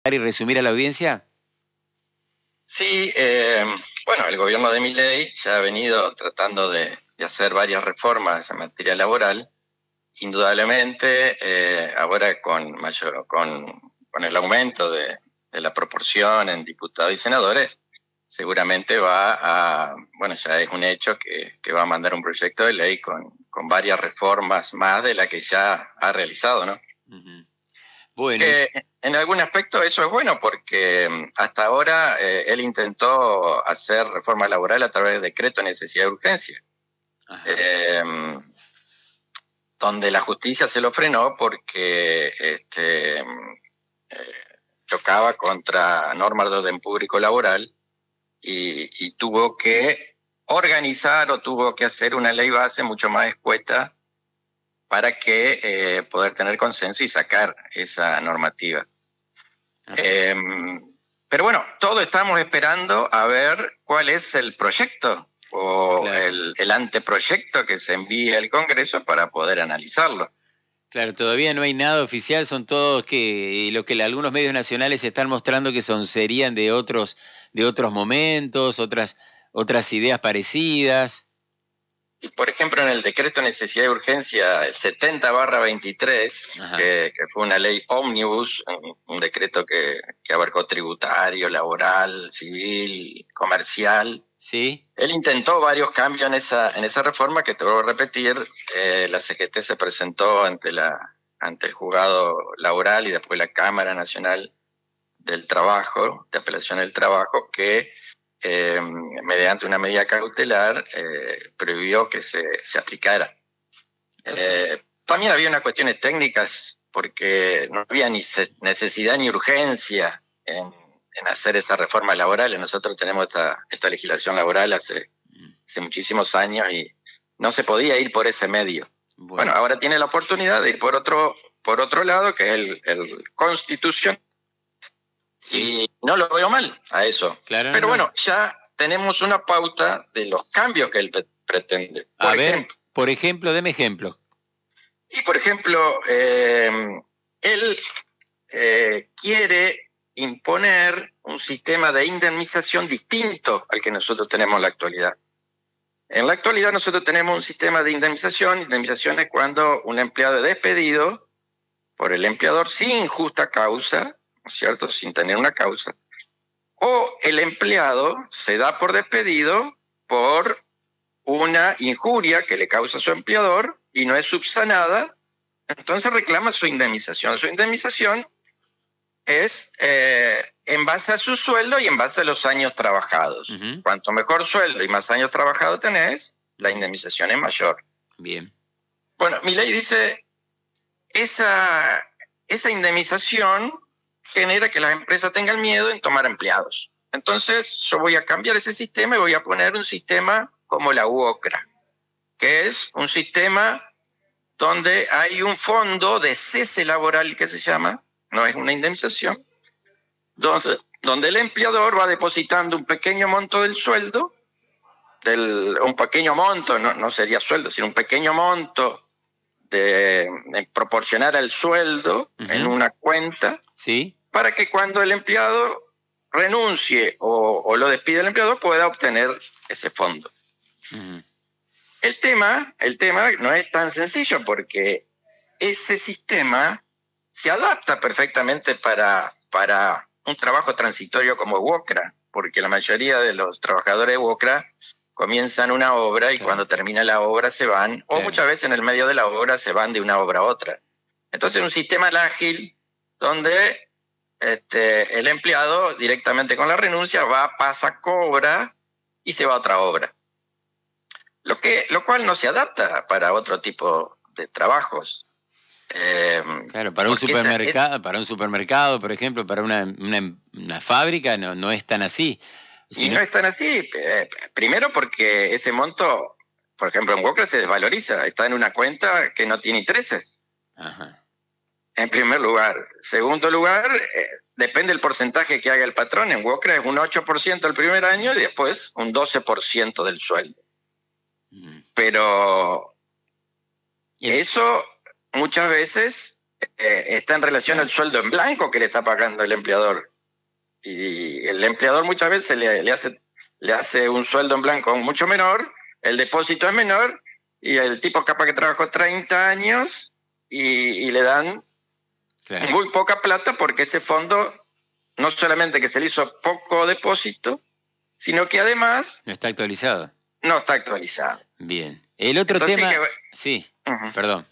y resumir a la audiencia? Sí, bueno, el gobierno de Milei ya ha venido tratando de hacer varias reformas en materia laboral. Indudablemente, ahora con el aumento de la proporción en diputados y senadores, seguramente bueno, ya es un hecho que va a mandar un proyecto de ley con varias reformas más de la que ya ha realizado, ¿no? Uh-huh. Bueno. Que en algún aspecto eso es bueno porque hasta ahora él intentó hacer reforma laboral a través de decreto de necesidad de urgencia, donde la justicia se lo frenó porque chocaba contra normas de orden público laboral y tuvo que organizar o tuvo que hacer una ley base mucho más escueta para que poder tener consenso y sacar esa normativa. Pero bueno, todos estamos esperando a ver cuál es el proyecto o claro. el anteproyecto que se envíe al Congreso para poder analizarlo. Claro, todavía no hay nada oficial, son todos lo que algunos medios nacionales están mostrando que serían de otros momentos, otras ideas parecidas. Y por ejemplo, en el decreto de necesidad de urgencia, el 70/23, que fue una ley ómnibus, un decreto que abarcó tributario, laboral, civil, comercial. Sí. Él intentó varios cambios en esa reforma que te voy a repetir. La CGT se presentó ante el juzgado laboral y después la Cámara Nacional del Trabajo, de Apelación del Trabajo, que mediante una medida cautelar prohibió que se aplicara. También había unas cuestiones técnicas porque no había ni necesidad ni urgencia en hacer esa reforma laboral. Nosotros tenemos esta legislación laboral hace muchísimos años y no se podía ir por ese medio. Bueno, ahora tiene la oportunidad de ir por otro lado, que es el constitucional. Sí. Y no lo veo mal a eso. Claro, pero bueno, ya tenemos una pauta de los cambios que él pretende. Por ejemplo, deme ejemplos. Y por ejemplo, él quiere imponer un sistema de indemnización distinto al que nosotros tenemos en la actualidad. En la actualidad nosotros tenemos un sistema de indemnización. Indemnización es cuando un empleado es despedido por el empleador sin justa causa, ¿no es cierto?, sin tener una causa, o el empleado se da por despedido por una injuria que le causa a su empleador y no es subsanada, entonces reclama su indemnización. Su indemnización es en base a su sueldo y en base a los años trabajados. Uh-huh. Cuanto mejor sueldo y más años trabajados tenés, la indemnización es mayor. Bien. Bueno, Milei dice, esa indemnización genera que las empresas tengan miedo en tomar empleados. Entonces yo voy a cambiar ese sistema y voy a poner un sistema como la UOCRA, que es un sistema donde hay un fondo de cese laboral que se llama, no es una indemnización, donde el empleador va depositando un pequeño monto del sueldo, un pequeño monto, no sería sueldo, sino un pequeño monto de proporcionar al sueldo uh-huh. en una cuenta, ¿sí?, para que cuando el empleado renuncie o lo despide el empleador pueda obtener ese fondo. Uh-huh. El tema no es tan sencillo porque ese sistema se adapta perfectamente para un trabajo transitorio como UOCRA, porque la mayoría de los trabajadores de UOCRA comienzan una obra y cuando termina la obra se van, o muchas veces en el medio de la obra se van de una obra a otra. Entonces un sistema ágil donde el empleado directamente con la renuncia pasa, cobra y se va a otra obra. Lo cual no se adapta para otro tipo de trabajos. Claro, para un supermercado, por ejemplo, para una fábrica no es tan así. Y no es tan así. Primero porque ese monto, por ejemplo, en UOCRA se desvaloriza, está en una cuenta que no tiene intereses. Ajá. En primer lugar. Segundo lugar, depende del porcentaje que haga el patrón. En UOCRA es un 8% el primer año y después un 12% del sueldo. Pero eso muchas veces está en relación al sueldo en blanco que le está pagando el empleador. Y el empleador muchas veces le hace un sueldo en blanco mucho menor, el depósito es menor, y el tipo capaz que trabajó 30 años y le dan muy poca plata porque ese fondo no solamente que se le hizo poco depósito, sino que además... No está actualizado. No está actualizado. Bien. El otro Entonces, tema... Sí, perdón.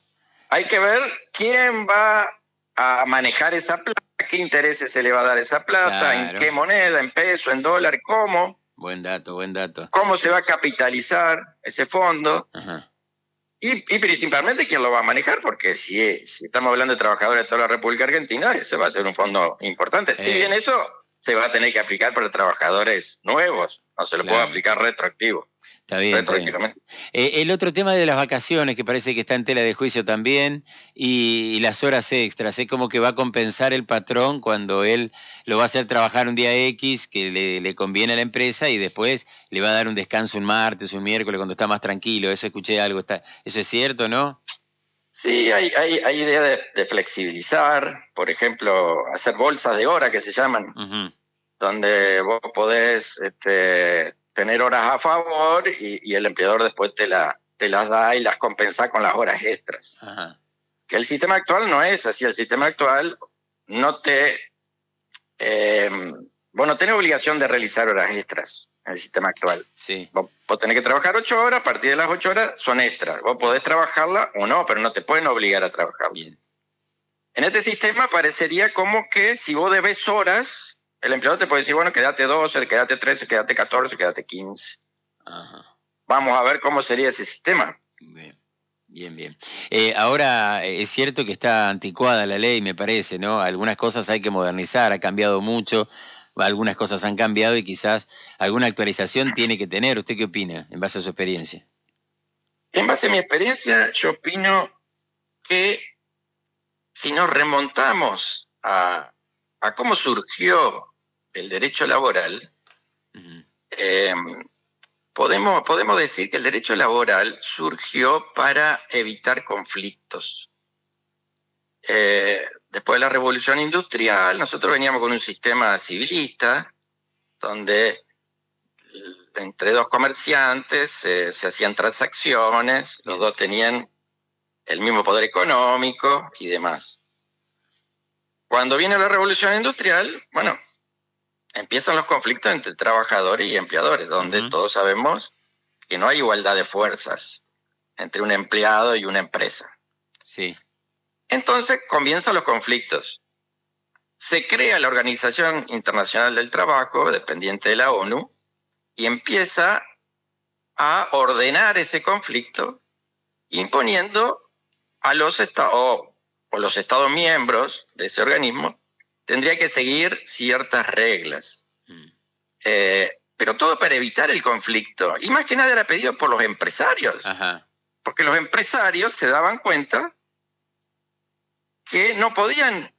Hay que ver quién va a manejar esa plata, qué intereses se le va a dar esa plata, en qué moneda, en peso, en dólar, cómo. Buen dato, buen dato. Cómo se va a capitalizar ese fondo. Ajá. Y principalmente quién lo va a manejar, porque si estamos hablando de trabajadores de toda la República Argentina, ese va a ser un fondo importante. Si bien eso se va a tener que aplicar para trabajadores nuevos, no se lo puede aplicar retroactivo. Está bien, retroactivamente. El otro tema de las vacaciones, que parece que está en tela de juicio también, y las horas extras, es como que va a compensar el patrón cuando él lo va a hacer trabajar un día X que le conviene a la empresa y después le va a dar un descanso un martes, un miércoles, cuando está más tranquilo. Eso escuché algo, ¿eso es cierto, no? Sí, hay idea de flexibilizar, por ejemplo, hacer bolsas de hora que se llaman, donde vos podés tener horas a favor y el empleador después te las da y las compensa con las horas extras. Ajá. Que el sistema actual no es así. El sistema actual no vos no tenés obligación de realizar horas extras en el sistema actual. Sí. Vos tenés que trabajar 8 horas, a partir de las 8 horas son extras. Vos podés trabajarla o no, pero no te pueden obligar a trabajar. Bien. En este sistema parecería como que si vos debes horas, el empleador te puede decir, bueno, quédate 12, quédate 13, quédate 14, quédate 15. Ajá. Vamos a ver cómo sería ese sistema. Bien. Bien. Ahora es cierto que está anticuada la ley, me parece, ¿no? Algunas cosas hay que modernizar, ha cambiado mucho, algunas cosas han cambiado y quizás alguna actualización tiene que tener. ¿Usted qué opina en base a su experiencia? En base a mi experiencia, yo opino que si nos remontamos a cómo surgió el derecho laboral, podemos decir que el derecho laboral surgió para evitar conflictos. Después de la Revolución Industrial, nosotros veníamos con un sistema civilista, donde entre dos comerciantes se hacían transacciones, los dos tenían el mismo poder económico y demás. Cuando viene la Revolución Industrial, bueno, empiezan los conflictos entre trabajadores y empleadores, donde todos sabemos que no hay igualdad de fuerzas entre un empleado y una empresa. Sí. Entonces comienzan los conflictos. Se crea la Organización Internacional del Trabajo, dependiente de la ONU, y empieza a ordenar ese conflicto, imponiendo a los estados o los estados miembros de ese organismo tendría que seguir ciertas reglas. Pero todo para evitar el conflicto. Y más que nada era pedido por los empresarios. Ajá. Porque los empresarios se daban cuenta que no podían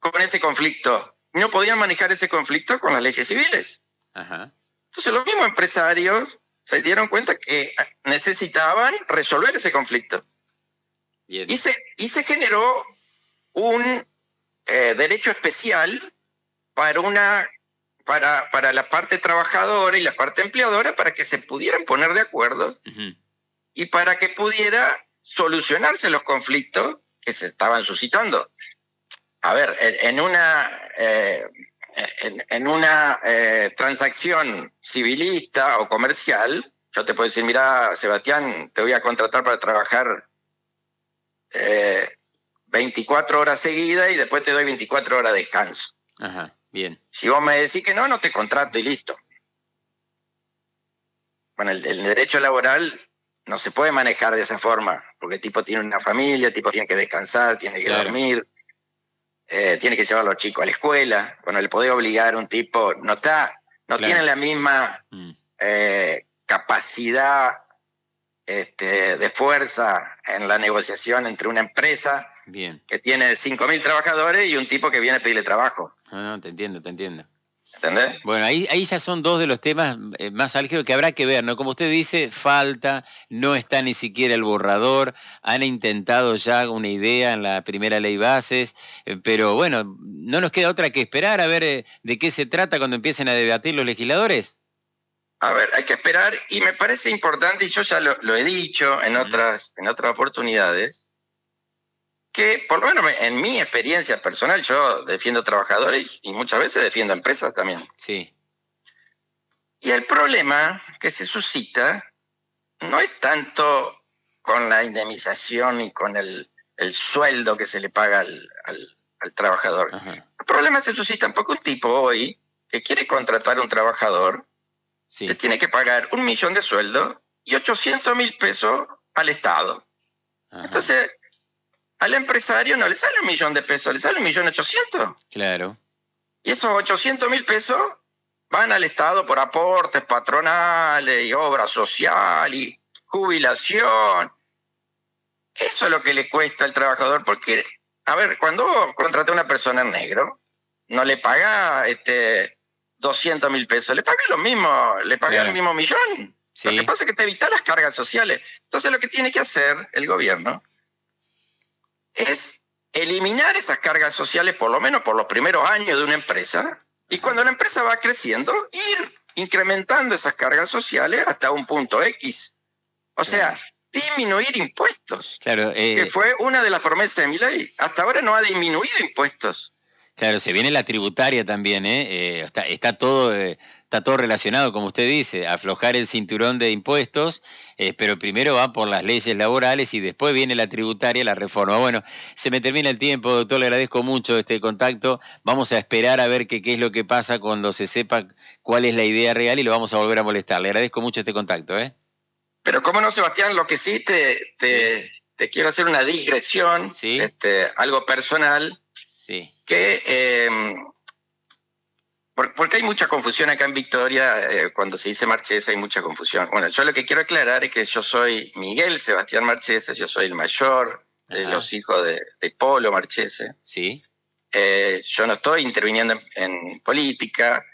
con ese conflicto, no podían manejar ese conflicto con las leyes civiles. Ajá. Entonces los mismos empresarios se dieron cuenta que necesitaban resolver ese conflicto. Bien. Y se generó un derecho especial para la parte trabajadora y la parte empleadora, para que se pudieran poner de acuerdo y para que pudiera solucionarse los conflictos que se estaban suscitando. A ver, en una transacción civilista o comercial, yo te puedo decir, mira, Sebastián, te voy a contratar para trabajar 24 horas seguidas y después te doy 24 horas de descanso. Ajá, bien. Si vos me decís que no te contrato y listo. Bueno, el derecho laboral no se puede manejar de esa forma, porque el tipo tiene una familia, el tipo tiene que descansar, tiene que dormir, tiene que llevar a los chicos a la escuela. Bueno, le podés obligar a un tipo, no tiene la misma capacidad de fuerza en la negociación entre una empresa que tiene 5.000 trabajadores y un tipo que viene a pedirle trabajo. No, te entiendo. ¿Entendés? Bueno, ahí ya son dos de los temas más álgidos que habrá que ver, ¿no? Como usted dice, falta, no está ni siquiera el borrador, han intentado ya una idea en la primera ley bases, pero bueno, no nos queda otra que esperar a ver de qué se trata cuando empiecen a debatir los legisladores. A ver, hay que esperar y me parece importante, y yo ya lo he dicho en otras oportunidades, que por lo menos en mi experiencia personal yo defiendo trabajadores y muchas veces defiendo empresas también. Sí. Y el problema que se suscita no es tanto con la indemnización y con el sueldo que se le paga al trabajador. Ajá. El problema se suscita porque un tipo hoy que quiere contratar a un trabajador Sí. le tiene que pagar 1 millón de sueldo y 800.000 pesos al Estado. Ajá. Entonces, al empresario no le sale 1 millón de pesos, le sale 1.800.000. Claro. Y esos 800.000 pesos van al Estado por aportes patronales y obra social y jubilación. Eso es lo que le cuesta al trabajador, porque, a ver, cuando vos contratás a una persona en negro, no le paga 200.000 pesos, le paga lo mismo, le paga Claro. el mismo millón. Sí. Lo que pasa es que te evita las cargas sociales. Entonces lo que tiene que hacer el gobierno es eliminar esas cargas sociales por lo menos por los primeros años de una empresa, y cuando la empresa va creciendo, ir incrementando esas cargas sociales hasta un punto X. O sea, disminuir impuestos, Claro, que fue una de las promesas de Milei. Hasta ahora no ha disminuido impuestos. claro, se viene la tributaria también, ¿eh? Está todo relacionado, como usted dice, aflojar el cinturón de impuestos, pero primero va por las leyes laborales y después viene la tributaria, la reforma. Bueno, se me termina el tiempo, doctor, le agradezco mucho este contacto. Vamos a esperar a ver qué es lo que pasa cuando se sepa cuál es la idea real y lo vamos a volver a molestar. Le agradezco mucho este contacto, ¿eh? Pero cómo no, Sebastián, lo que sí te quiero hacer una digresión, ¿Sí? algo personal, Sí. que porque hay mucha confusión acá en Victoria, cuando se dice Marchesa hay mucha confusión. Bueno, yo lo que quiero aclarar es que yo soy Miguel Sebastián Marchesa, yo soy el mayor de los hijos de Polo Marchese. Sí. Yo no estoy interviniendo en política,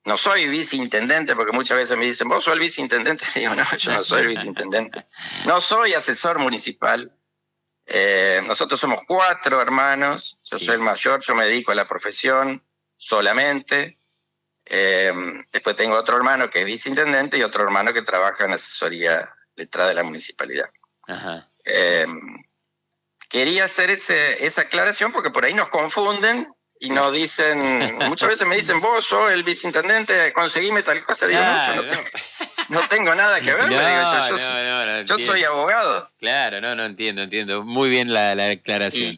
no soy viceintendente, porque muchas veces me dicen, ¿vos sos el viceintendente? Y digo, no, yo no soy el viceintendente. No soy asesor municipal. Nosotros somos 4 hermanos, yo soy el mayor, yo me dedico a la profesión solamente. Después tengo otro hermano que es viceintendente y otro hermano que trabaja en asesoría letrada de la municipalidad. Ajá. Quería hacer esa aclaración porque por ahí nos confunden y nos dicen, muchas veces me dicen, vos sos el viceintendente, conseguime tal cosa. Digo, Claro, no, yo no tengo nada que ver, yo soy abogado. Claro, no entiendo. Muy bien la aclaración.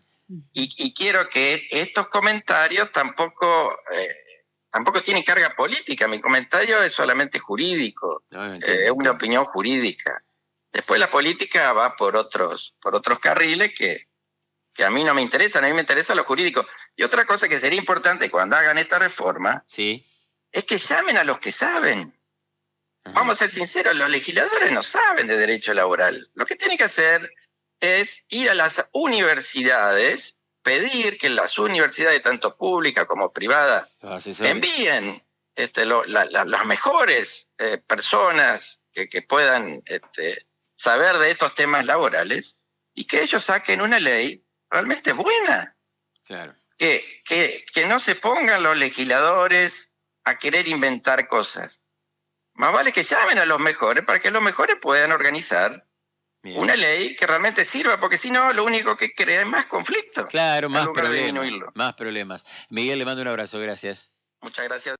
Y quiero que estos comentarios tampoco tienen carga política. Mi comentario es solamente jurídico, es una opinión jurídica. Después la política va por otros carriles que a mí no me interesan, a mí me interesa lo jurídico. Y otra cosa que sería importante cuando hagan esta reforma es que llamen a los que saben. Vamos a ser sinceros, los legisladores no saben de derecho laboral. Lo que tienen que hacer es ir a las universidades, pedir que las universidades, tanto públicas como privadas, envíen las mejores personas que puedan saber de estos temas laborales y que ellos saquen una ley realmente buena. Claro. Que no se pongan los legisladores a querer inventar cosas. Más vale que llamen a los mejores para que los mejores puedan organizar una ley que realmente sirva, porque si no, lo único que crea es más conflicto. Claro, más problemas. Miguel, le mando un abrazo, gracias. Muchas gracias.